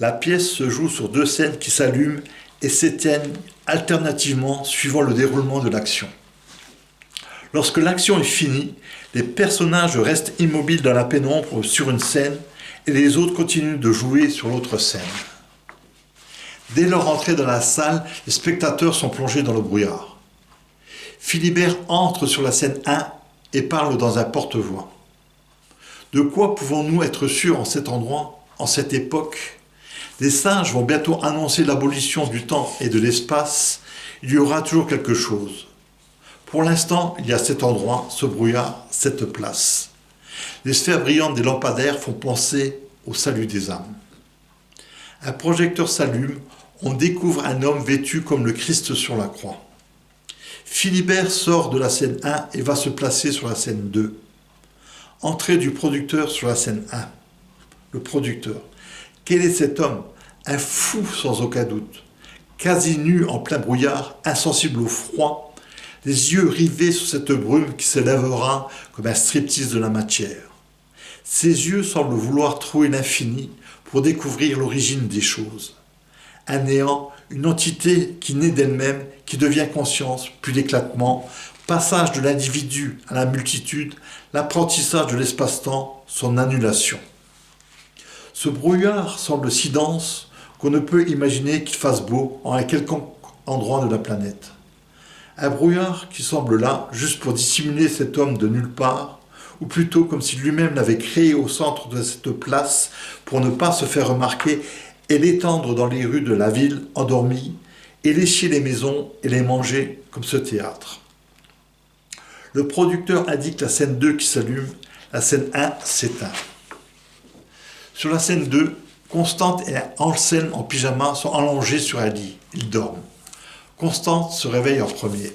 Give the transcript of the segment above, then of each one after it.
La pièce se joue sur deux scènes qui s'allument et s'éteignent alternativement suivant le déroulement de l'action. Lorsque l'action est finie, les personnages restent immobiles dans la pénombre sur une scène et les autres continuent de jouer sur l'autre scène. Dès leur entrée dans la salle, les spectateurs sont plongés dans le brouillard. Philibert entre sur la scène 1 et parle dans un porte-voix. De quoi pouvons-nous être sûrs en cet endroit, en cette époque ? Les singes vont bientôt annoncer l'abolition du temps et de l'espace. Il y aura toujours quelque chose. Pour l'instant, il y a cet endroit, ce brouillard, cette place. Les sphères brillantes des lampadaires font penser au salut des âmes. Un projecteur s'allume, on découvre un homme vêtu comme le Christ sur la croix. Philibert sort de la scène 1 et va se placer sur la scène 2. Entrée du producteur sur la scène 1. Le producteur. Quel est cet homme ? Un fou sans aucun doute. Quasi nu en plein brouillard, insensible au froid, les yeux rivés sur cette brume qui s'élèvera comme un striptease de la matière. Ses yeux semblent vouloir trouver l'infini pour découvrir l'origine des choses. Un néant, une entité qui naît d'elle-même, qui devient conscience, puis l'éclatement, passage de l'individu à la multitude, l'apprentissage de l'espace-temps, son annulation. Ce brouillard semble si dense qu'on ne peut imaginer qu'il fasse beau en un quelconque endroit de la planète. Un brouillard qui semble là juste pour dissimuler cet homme de nulle part, ou plutôt comme si lui-même l'avait créé au centre de cette place pour ne pas se faire remarquer et l'étendre dans les rues de la ville endormie, et lécher les maisons et les manger comme ce théâtre. Le producteur indique la scène 2 qui s'allume, la scène 1 s'éteint. Sur la scène 2, Constance et Anselme en pyjama sont allongés sur un lit. Ils dorment. Constance se réveille en premier.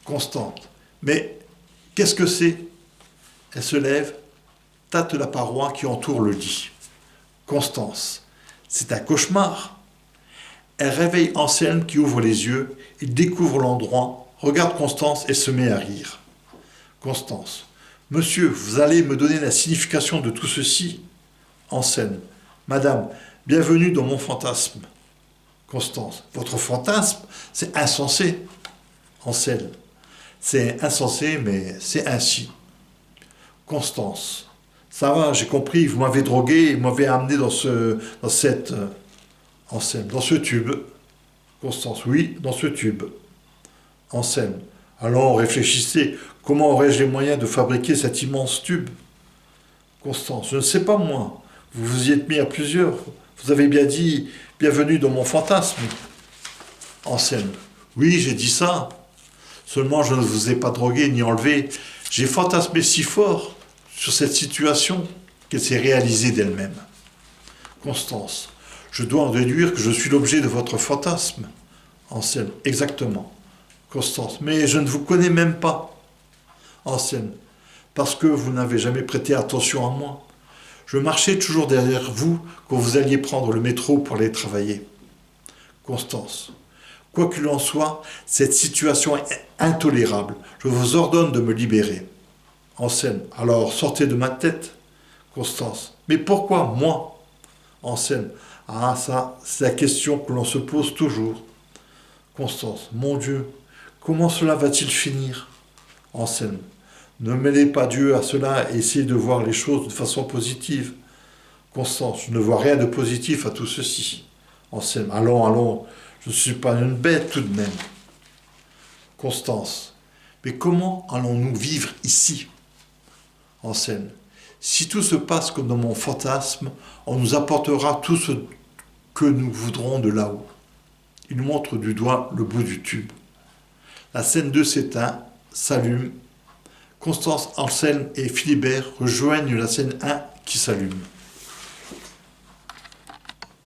Constance. Mais qu'est-ce que c'est ? Elle se lève, tâte la paroi qui entoure le lit. Constance. C'est un cauchemar. Elle réveille Anselme qui ouvre les yeux, il découvre l'endroit, regarde Constance et se met à rire. Constance. Monsieur, vous allez me donner la signification de tout ceci ? Anselme. Madame, bienvenue dans mon fantasme. Constance. Votre fantasme, c'est insensé. Anselme. C'est insensé, mais c'est ainsi. Constance. Ça va, j'ai compris, vous m'avez drogué, vous m'avez amené dans cette... Anselme. Dans ce tube. Constance. Oui, dans ce tube. Anselme. Alors réfléchissez, comment aurais-je les moyens de fabriquer cet immense tube ? Constance. Je ne sais pas moi. Vous vous y êtes mis à plusieurs. Vous avez bien dit « Bienvenue dans mon fantasme ». Anselme. Oui, j'ai dit ça. Seulement, je ne vous ai pas drogué ni enlevé. J'ai fantasmé si fort sur cette situation qu'elle s'est réalisée d'elle-même. Constance. Je dois en déduire que je suis l'objet de votre fantasme. Anselme. Exactement. Constance. Mais je ne vous connais même pas. Anselme. Parce que vous n'avez jamais prêté attention à moi. Je marchais toujours derrière vous quand vous alliez prendre le métro pour aller travailler. Constance. Quoi qu'il en soit, cette situation est intolérable. Je vous ordonne de me libérer. Anselme. Alors, sortez de ma tête. Constance. Mais pourquoi moi ? Anselme. Ah, ça, c'est la question que l'on se pose toujours. Constance. Mon Dieu, comment cela va-t-il finir ? Anselme. Ne mêlez pas Dieu à cela et essayez de voir les choses de façon positive. Constance. Je ne vois rien de positif à tout ceci. Anselme. Allons, je ne suis pas une bête tout de même. Constance. Mais comment allons-nous vivre ici ? Anselme. Si tout se passe comme dans mon fantasme, on nous apportera tout ce que nous voudrons de là-haut. Il montre du doigt le bout du tube. La scène 2 s'éteint, s'allume. Constance, Anselme et Philibert rejoignent la scène 1 qui s'allume.